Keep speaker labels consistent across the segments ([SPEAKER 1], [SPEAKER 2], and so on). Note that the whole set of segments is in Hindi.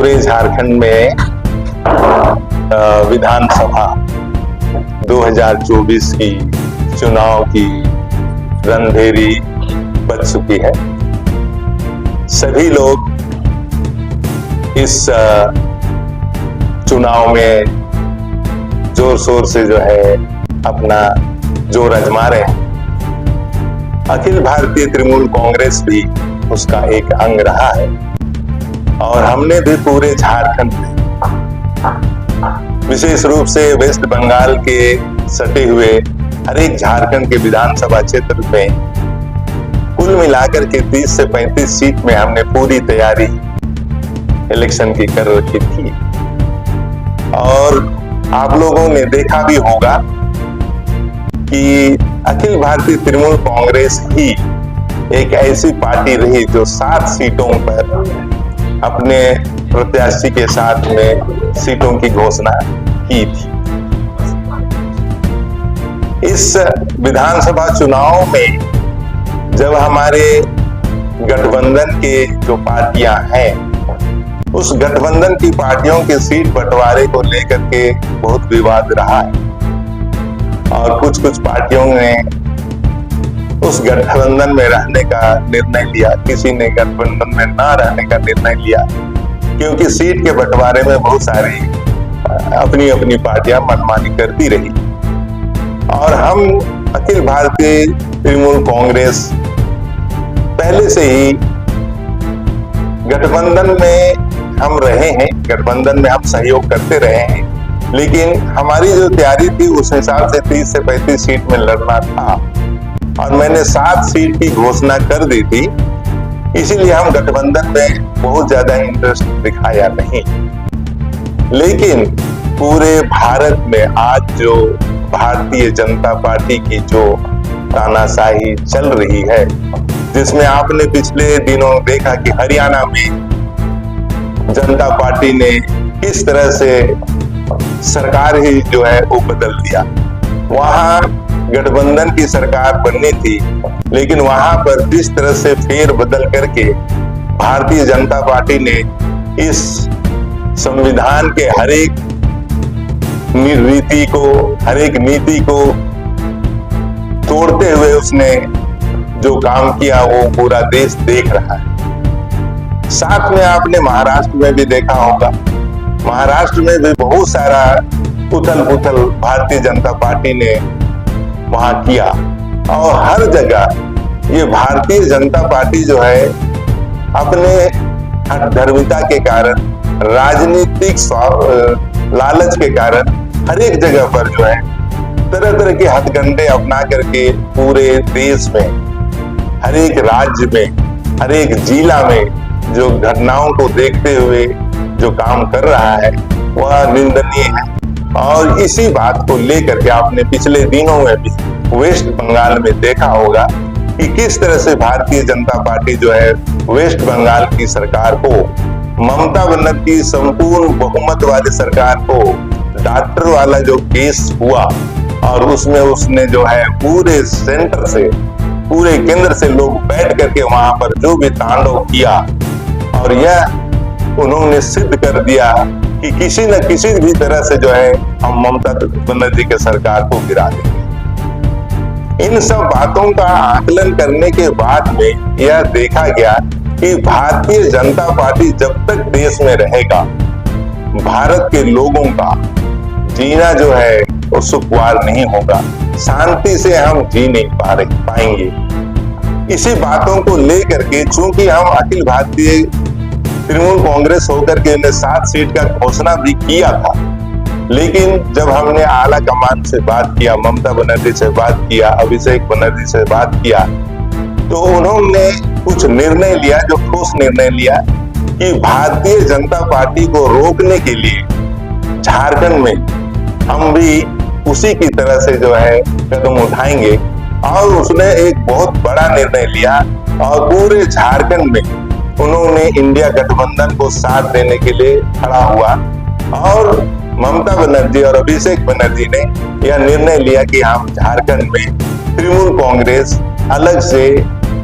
[SPEAKER 1] पूरे झारखंड में विधानसभा 2024 की चुनाव की रणभेरी बज चुकी है। सभी लोग इस चुनाव में जोर शोर से जो है अपना जोर आजमा रहे हैं। अखिल भारतीय तृणमूल कांग्रेस भी उसका एक अंग रहा है और हमने भी पूरे झारखंड में, विशेष रूप से वेस्ट बंगाल के सटे हुए हर एक झारखंड के विधानसभा क्षेत्र में कुल मिलाकर के 30 से 35 सीट में हमने पूरी तैयारी इलेक्शन की कर रखी थी। और आप लोगों ने देखा भी होगा कि अखिल भारतीय तृणमूल कांग्रेस ही एक ऐसी पार्टी रही जो 7 सीटों पर अपने प्रत्याशी के साथ में सीटों की घोषणा की थी। इस विधानसभा चुनाव में जब हमारे गठबंधन के जो पार्टियां हैं, उस गठबंधन की पार्टियों के सीट बंटवारे को लेकर के बहुत विवाद रहा है और कुछ पार्टियों ने उस गठबंधन में रहने का निर्णय लिया, किसी ने गठबंधन में ना रहने का निर्णय लिया, क्योंकि सीट के बंटवारे में बहुत सारी अपनी अपनी पार्टियां मनमानी करती रही। और हम अखिल भारतीय तृणमूल कांग्रेस पहले से ही गठबंधन में हम रहे हैं, गठबंधन में हम सहयोग करते रहे हैं, लेकिन हमारी जो तैयारी थी उस हिसाब से 30 से 35 सीट में लड़ना था और मैंने 7 सीट की घोषणा कर दी थी। इसीलिए हम गठबंधन में बहुत ज्यादा इंटरेस्ट दिखाया नहीं। लेकिन पूरे भारत में आज जो भारतीय जनता पार्टी की जो तानाशाही चल रही है, जिसमें आपने पिछले दिनों देखा कि हरियाणा में जनता पार्टी ने किस तरह से सरकार ही जो है वो बदल दिया। वहां गठबंधन की सरकार बननी थी, लेकिन वहां पर जिस तरह से फेर बदल करके भारतीय जनता पार्टी ने इस संविधान के हर एक रीति को, हर एक नीति को तोड़ते हुए उसने जो काम किया वो पूरा देश देख रहा है। साथ में आपने महाराष्ट्र में भी देखा होगा, महाराष्ट्र में भी बहुत सारा उथल पुथल भारतीय जनता पार्टी ने वहां किया और हर जगह ये भारतीय जनता पार्टी जो है अपने हठधर्मिता के कारण, राजनीतिक लालच के कारण हर एक जगह पर जो है तरह तरह के हथकंडे अपना करके पूरे देश में, हर एक राज्य में, हर एक जिला में जो घटनाओं को देखते हुए जो काम कर रहा है वह निंदनीय है। और इसी बात को लेकर के आपने पिछले दिनों में भी वेस्ट बंगाल में देखा होगा कि किस तरह से भारतीय जनता पार्टी जो है वेस्ट बंगाल की सरकार को, ममता बनर्जी संपूर्ण बहुमत वाली सरकार को, डॉक्टर वाला जो केस हुआ और उसमें उसने जो है पूरे सेंटर से, पूरे केंद्र से लोग बैठ करके वहां पर जो भी तांडव किया और यह उन्होंने सिद्ध कर दिया कि किसी न किसी भी तरह से जो है हम ममता बनर्जी के सरकार को गिरा देंगे। इन सब बातों का आकलन करने के बाद में यह देखा गया कि भारतीय जनता पार्टी जब तक देश में रहेगा, भारत के लोगों का जीना जो है वो सुखवार नहीं होगा, शांति से हम जी नहीं पाएंगे। इसी बातों को लेकर के चूंकि हम अखिल भारतीय तृणमूल कांग्रेस होकर के 7 सीट का घोषणा भी किया था, लेकिन जब हमने आला कमान से बात किया, ममता बनर्जी से बात किया, अभिषेक बनर्जी से बात किया, तो उन्होंने कुछ निर्णय लिया, जो ठोस निर्णय लिया कि भारतीय जनता पार्टी को रोकने के लिए झारखंड में हम भी उसी की तरह से जो है कदम उठाएंगे। और उसने एक बहुत बड़ा निर्णय लिया और पूरे झारखंड में उन्होंने इंडिया गठबंधन को साथ देने के लिए खड़ा हुआ और ममता बनर्जी और अभिषेक बनर्जी ने यह निर्णय लिया कि हम झारखंड में तृणमूल कांग्रेस अलग से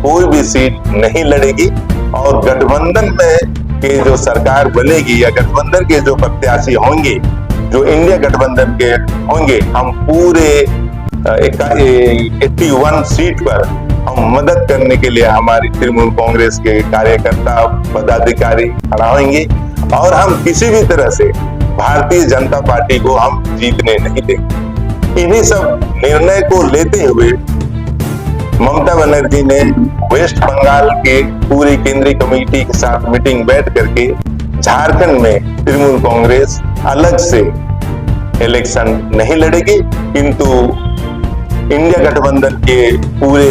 [SPEAKER 1] कोई भी सीट नहीं लड़ेगी और गठबंधन में के जो सरकार बनेगी या गठबंधन के जो प्रत्याशी होंगे, जो इंडिया गठबंधन के होंगे, हम पूरे 81 सीट पर हम मदद करने के लिए हमारी तृणमूल कांग्रेस के कार्यकर्ता पदाधिकारी खड़ा होंगे और हम किसी भी तरह से भारतीय जनता पार्टी को हम जीतने नहीं देंगे। इन्हीं सब निर्णय को लेते हुए ममता बनर्जी ने वेस्ट बंगाल के पूरी केंद्रीय कमेटी के साथ मीटिंग बैठ करके झारखंड में तृणमूल कांग्रेस अलग से इलेक्शन नहीं लड़ेगी, किंतु इंडिया गठबंधन के पूरे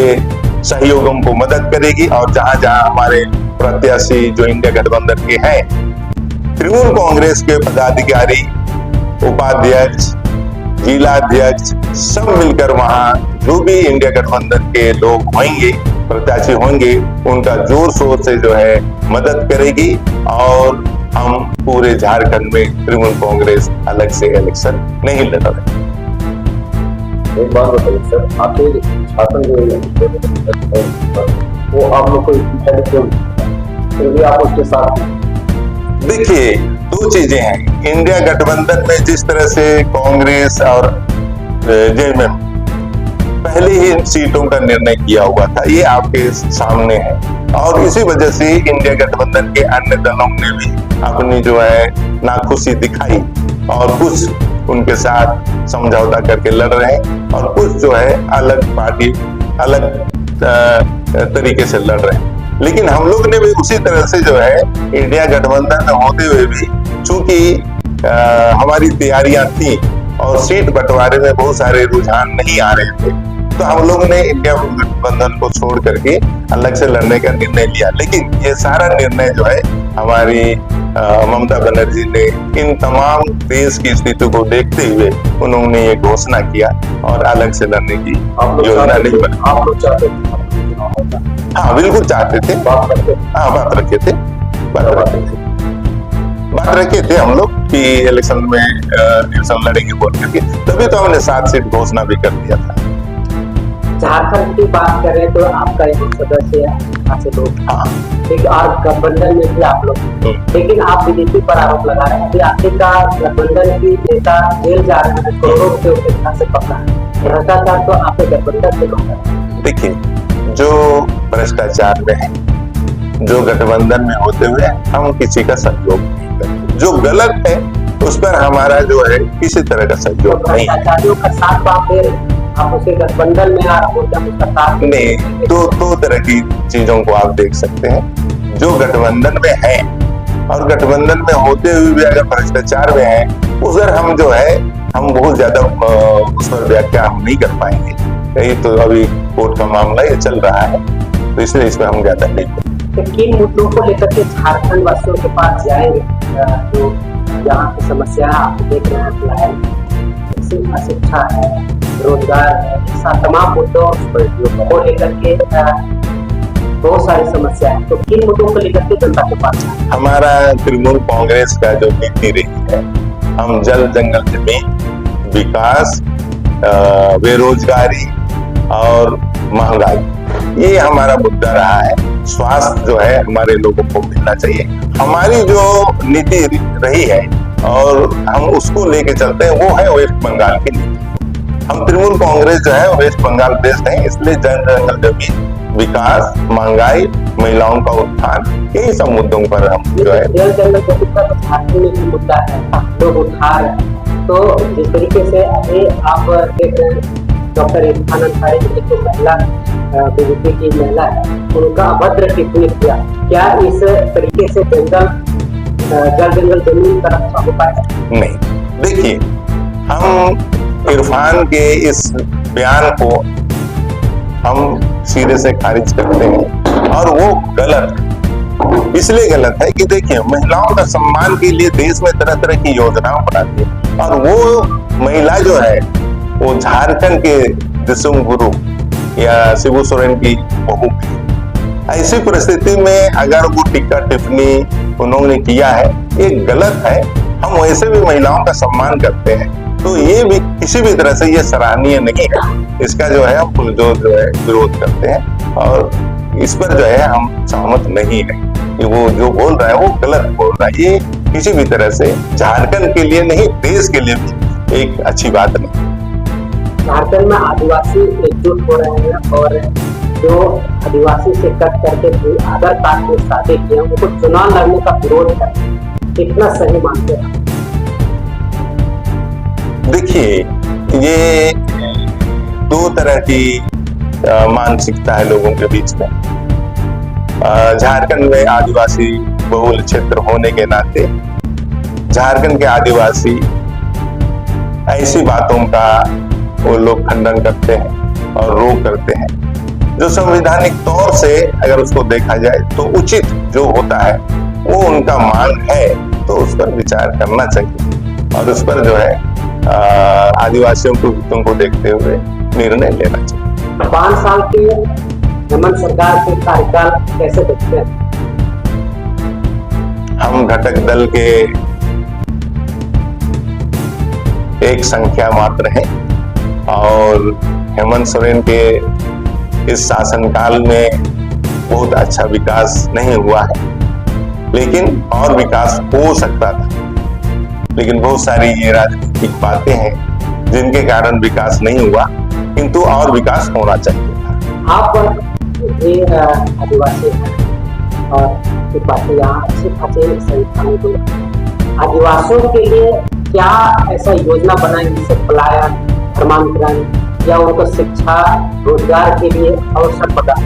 [SPEAKER 1] सहयोगों को मदद करेगी और जहां जहां हमारे प्रत्याशी जो इंडिया गठबंधन के हैं, तृणमूल कांग्रेस के पदाधिकारी, उपाध्यक्ष, जिला अध्यक्ष सब मिलकर वहां जो भी इंडिया गठबंधन के लोग होंगे, प्रत्याशी होंगे, उनका जोर शोर से जो है मदद करेगी और हम पूरे झारखंड में तृणमूल कांग्रेस अलग से इलेक्शन नहीं लड़ रहे।
[SPEAKER 2] एक बात बताइए सर, आपके झारखंड वो आप लोग को फिर भी आप उसके साथ?
[SPEAKER 1] देखिए, दो चीजें हैं। इंडिया गठबंधन में जिस तरह से कांग्रेस और जेएमएम पहले ही इन सीटों का निर्णय किया हुआ था, ये आपके सामने है और इसी वजह से इंडिया गठबंधन के अन्य दलों ने भी अपनी जो है नाखुशी दिखाई और कुछ उनके साथ समझौता करके लड़ रहे हैं और कुछ जो है अलग पार्टी अलग तरीके से लड़ रहे हैं। लेकिन हम लोग ने भी उसी तरह से जो है इंडिया गठबंधन में होते हुए भी, चूंकि हमारी तैयारियां थी और सीट बंटवारे में बहुत सारे रुझान नहीं आ रहे थे, तो हम लोग ने इंडिया गठबंधन को छोड़ करके अलग से लड़ने का निर्णय लिया। लेकिन ये सारा निर्णय जो है हमारी ममता बनर्जी ने इन तमाम देश की स्थिति को देखते हुए उन्होंने ये घोषणा किया और अलग से लड़ने की योजना नहीं बनी।
[SPEAKER 2] आप लोग चाहते थे?
[SPEAKER 1] हाँ, बिल्कुल चाहते थे।
[SPEAKER 2] बात करते?
[SPEAKER 1] हाँ, बात रखे थे हम लोग कि इलेक्शन में इलेक्शन लड़ेंगे बोल करके, तभी तो हमने 7 सीट घोषणा भी कर दिया था।
[SPEAKER 3] झारखंड की बात करें तो आपका एक सदस्य है से लोग,
[SPEAKER 1] हाँ,
[SPEAKER 3] एक और गठबंधन में भी आप लोग, लेकिन आप बीजेपी पर आरोप लगा रहे हैं। अभी आपके का गठबंधन की नेता जेल जा रहे हैं, करोड़ों रुपए से पकड़ा है, भ्रष्टाचार तो आपके गठबंधन के लोग हैं।
[SPEAKER 1] देखिए, जो भ्रष्टाचार में है, जो गठबंधन में होते हुए हम किसी का सहयोग नहीं करते, जो गलत है उस पर हमारा जो है किसी तरह का सहयोग नहीं है।
[SPEAKER 3] भ्रष्टाचारियों का साथ आप उसे गठबंधन में
[SPEAKER 1] नहीं, दो तरह की चीजों को आप देख सकते हैं। जो गठबंधन में है और गठबंधन में होते हुए भी अगर भ्रष्टाचार में है, उधर हम जो है हम बहुत ज्यादा उस पर व्याख्या हम नहीं कर पाएंगे। ये तो अभी कोर्ट का मामला ये चल रहा है, तो इसलिए इसमें हम ज्यादा नहीं करेंगे।
[SPEAKER 3] किन मुद्दों को लेकर के झारखंड वासियों के पास जाएंगे? जो यहाँ की समस्या आप देख रहे हैं, शिक्षा है, रोजगार है, ऐसा तमाम मुद्दों को लेकर के बहुत सारी समस्या है, तो किन मुद्दों को लेकर के जनता के पास?
[SPEAKER 1] हमारा तृणमूल कांग्रेस का जो नीति रही है, हम जल जंगल जमीन, विकास, बेरोजगारी और महंगाई, ये हमारा मुद्दा रहा है। स्वास्थ्य जो है हमारे लोगों को मिलना चाहिए, हमारी जो नीति रही है और हम उसको लेके चलते हैं, वो है वेस्ट बंगाल की नीति। हम तृणमूल कांग्रेस जो है वेस्ट बंगाल बेस्ड है, इसलिए जल जंगल जमीन, विकास, महंगाई, महिलाओं का उत्थान, यही सब मुद्दों पर हम जो है
[SPEAKER 3] जल जंगल जमीन का झारखंड में भी मुद्दा है, लोग उठा रहे हैं। तो जिस तरीके से अभी आप देख रहे हैं डॉक्टर इरफान अंसारी जो महिला बीजेपी की महिला है, उनका अभद्र टिप्पणी किया, क्या इस तरीके से जल जंगल जमीन का रक्षा हो पाएगा?
[SPEAKER 1] नहीं। देखिए, हम इरफान के इस बयान को हम सीधे से खारिज करते हैं और वो गलत है। इसलिए गलत है कि देखिए, महिलाओं का सम्मान के लिए देश में तरह तरह की योजनाएं बनाती है और वो महिला जो है वो झारखंड के दिसुम गुरु या शिबू सोरेन की बहू है। ऐसी परिस्थिति में अगर वो टिक्का टिप्पणी उन्होंने किया है, ये गलत है। हम वैसे भी महिलाओं का सम्मान करते हैं, तो ये भी किसी भी तरह से ये सराहनीय नहीं है। इसका जो है हम जो है विरोध करते हैं और इस पर जो है हम सहमत नहीं है। कि वो जो बोल रहा है वो गलत बोल रहा है। ये किसी भी तरह से झारखंड के लिए नहीं, देश के लिए भी एक अच्छी बात नहीं।
[SPEAKER 3] झारखंड में आदिवासी एकजुट हो रहे हैं और जो आदिवासी से कट करके अदर कास्ट में शादी किए उनको चुनाव लड़ने का विरोध कर, कितना सही मानते हैं?
[SPEAKER 1] देखिए, ये दो तरह की मानसिकता है लोगों के बीच में। झारखंड में आदिवासी बहुल क्षेत्र होने के नाते झारखंड के आदिवासी ऐसी बातों का वो लोग खंडन करते हैं और रोक करते हैं, जो संवैधानिक तौर से अगर उसको देखा जाए तो उचित जो होता है वो उनका मांग है, तो उस पर विचार करना चाहिए और उस पर जो है आदिवासियों के हितों को देखते हुए निर्णय लेना चाहिए।
[SPEAKER 3] 5 साल के हेमंत सरकार के कार्यकाल कैसे देखते हैं?
[SPEAKER 1] हम घटक दल के एक संख्या मात्र हैं और हेमंत सोरेन के इस शासनकाल में बहुत अच्छा विकास नहीं हुआ है, लेकिन और विकास हो सकता था। लेकिन बहुत सारी ये राजनीतिक बातें हैं जिनके कारण विकास नहीं हुआ, किंतु और विकास होना चाहिए था।
[SPEAKER 3] आप ये आदिवासी हैं और आपकी पार्टी यहाँ अच्छी खासी संख्या में लोग हैं। आदिवासियों के लिए क्या ऐसा योजना बनाए जिससे पलायन, धर्मांतरण या उनको शिक्षा रोजगार के लिए अवसर प्रदान?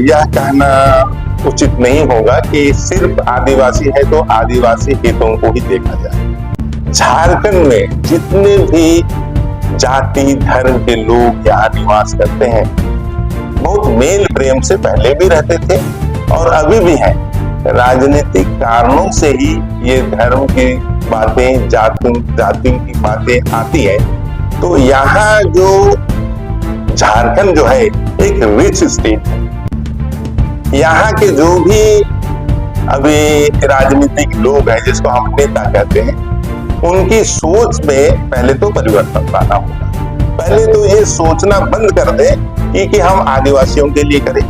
[SPEAKER 1] यह कहना उचित नहीं होगा कि सिर्फ आदिवासी है तो आदिवासी हितों को ही देखा जाए। झारखंड में जितने भी जाति धर्म के लोग यहाँ निवास करते हैं, बहुत मेल प्रेम से पहले भी रहते थे और अभी भी हैं। राजनीतिक कारणों से ही ये धर्म की बातें, जाति की बातें आती है। तो यहाँ जो झारखंड जो है एक रिच स्टेट है। यहाँ के जो भी अभी राजनीतिक लोग हैं, जिसको हम नेता कहते हैं, उनकी सोच में पहले तो परिवर्तन लाना होगा। पहले तो ये सोचना बंद कर दे कि हम आदिवासियों के लिए करें,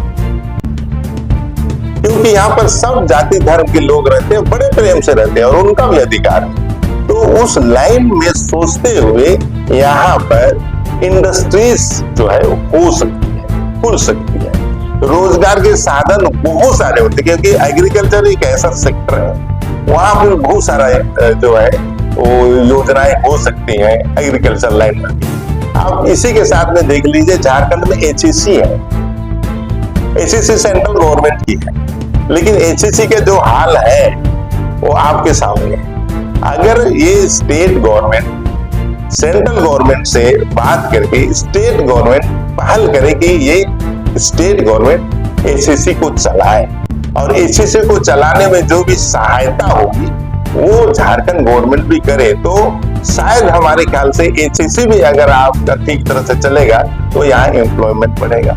[SPEAKER 1] क्योंकि यहाँ पर सब जाति धर्म के लोग रहते हैं, बड़े प्रेम से रहते हैं और उनका भी अधिकार है। तो उस लाइन में सोचते हुए यहाँ पर इंडस्ट्रीज जो है वो हो सकती है, खुल सकती है। रोजगार के साधन बहुत सारे होते हैं, क्योंकि एग्रीकल्चर एक ऐसा सेक्टर है, वहां पर बहुत सारा जो है वो योजनाएं हो सकती हैं एग्रीकल्चर लाइन में। आप इसी के साथ में देख लीजिए, झारखंड में एचईसी है। एचईसी सेंट्रल गवर्नमेंट की है, लेकिन एचईसी के जो हाल है वो आपके सामने है। अगर ये स्टेट गवर्नमेंट सेंट्रल गवर्नमेंट से बात करके स्टेट गवर्नमेंट पहल करे कि ये स्टेट गवर्नमेंट एचईसी को चलाए और एचईसी को चलाने में जो भी सहायता होगी वो झारखंड गवर्नमेंट भी करे, तो शायद हमारे ख्याल से एचईसी भी अगर आपका ठीक तरह से चलेगा तो यहाँ एम्प्लॉयमेंट बढ़ेगा।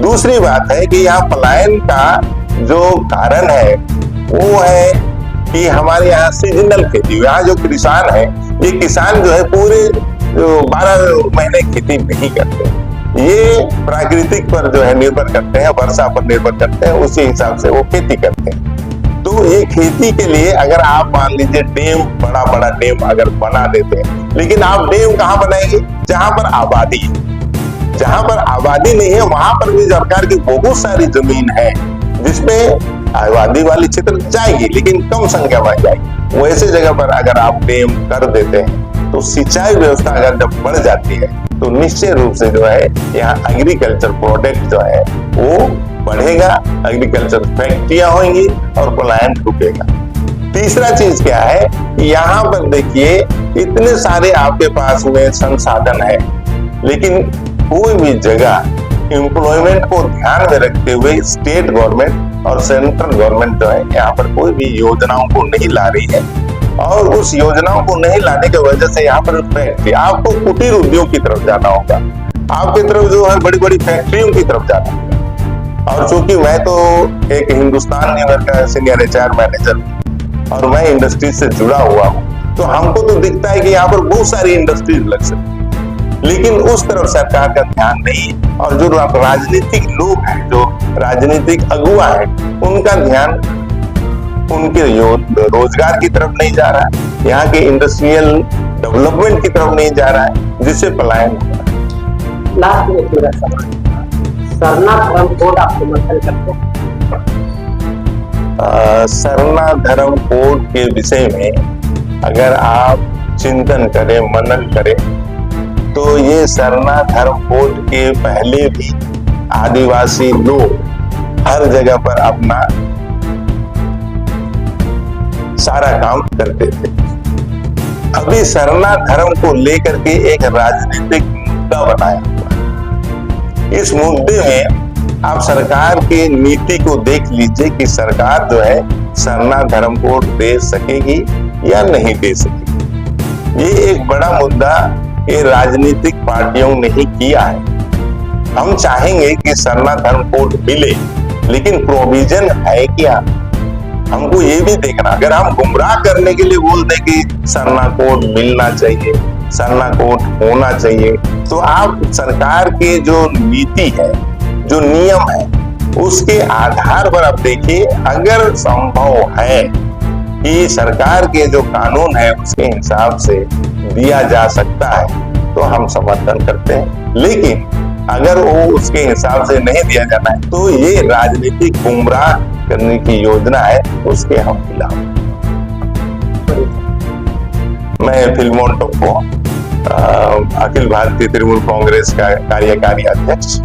[SPEAKER 1] दूसरी बात है कि यहाँ पलायन का जो कारण है वो है कि हमारे यहाँ सीजनल खेती, यहाँ जो किसान है, ये किसान जो है पूरे 12 महीने खेती नहीं करते। ये प्राकृतिक पर जो है निर्भर करते हैं, वर्षा पर निर्भर करते हैं, उसी हिसाब से वो खेती करते हैं। तो ये खेती के लिए अगर आप मान लीजिए डैम, बड़ा बड़ा डैम अगर बना देते हैं, लेकिन आप डैम कहाँ बनाएंगे? जहां पर आबादी है। जहां पर आबादी नहीं है वहां पर भी सरकार की बहुत सारी जमीन है जिसमें आबादी वाली क्षेत्र जाएगी, लेकिन कम संख्या में जाएगी। वैसे जगह पर अगर आप डैम कर देते हैं तो सिंचाई व्यवस्था अगर जब बढ़ जाती है तो निश्चय रूप से जो है यहाँ एग्रीकल्चर प्रोडक्ट जो है वो बढ़ेगा, एग्रीकल्चर फैक्ट्रियां होंगी और पलायन रुकेगा। तीसरा चीज क्या है, यहाँ पर देखिए इतने सारे आपके पास में संसाधन है, लेकिन कोई भी जगह एम्प्लॉयमेंट को ध्यान में रखते हुए स्टेट गवर्नमेंट और सेंट्रल गवर्नमेंट जो है यहाँ पर कोई भी योजनाओं को नहीं ला रही है। और उस योजनाओं को नहीं लाने की वजह से यहाँ पर फैक्ट्री, आपको कुटीर उद्योग की तरफ जाना होगा, आपकी तरफ जो है बड़ी बड़ी फैक्ट्रियों की तरफ जाना होगा। और चूंकि मैं तो एक हिंदुस्तान लीवर का सीनियर HR मैनेजर और मैं इंडस्ट्री से जुड़ा हुआ हूँ, तो हमको तो दिखता है कि यहाँ पर बहुत सारी इंडस्ट्रीज लग सकती है, लेकिन उस तरफ सरकार का ध्यान नहीं है। और जो राजनीतिक लोग हैं, जो राजनीतिक अगुआ है, उनका ध्यान उनके रोजगार की तरफ नहीं जा रहा है, यहाँ के इंडस्ट्रियल डेवलपमेंट की तरफ नहीं जा रहा है, जिससे पलायन हो रहा है।
[SPEAKER 3] लास्ट में मेरा सवाल, सरना धर्म कोड आप समर्थन करते हैं?
[SPEAKER 1] सरना धर्म कोड के विषय में अगर आप चिंतन करें, मनन करें, तो ये सरना धर्म कोड के पहले भी आदिवासी लोग हर जगह पर अपना सारा काम करते थे। अभी सरना धर्म को लेकर के एक राजनीतिक मुद्दा बनाया हुआ है। इस मुद्दे में आप सरकार की नीति को देख लीजिए कि सरकार जो है सरना धर्म कोड दे सकेगी या नहीं दे सकेगी। ये एक बड़ा मुद्दा ये राजनीतिक पार्टियों ने ही किया है। हम चाहेंगे कि सरना धर्म कोड मिले, लेकिन प्रोविजन है क्या, हमको ये भी देखना। अगर हम गुमराह करने के लिए बोल दें कि सरना कोड मिलना चाहिए, सरना कोड होना चाहिए, तो आप सरकार के जो नीति है, जो नियम है, उसके आधार पर आप देखिए, अगर संभव है कि सरकार के जो कानून है उसके हिसाब से दिया जा सकता है, तो हम समर्थन करते हैं। लेकिन अगर वो उसके हिसाब से नहीं दिया जाना है, तो ये राजनीतिक गुमराह करने की योजना है, उसके हम खिलाफ। मैं फिल्मोन टोप्पो, अखिल भारतीय तृणमूल कांग्रेस का कार्यकारी अध्यक्ष।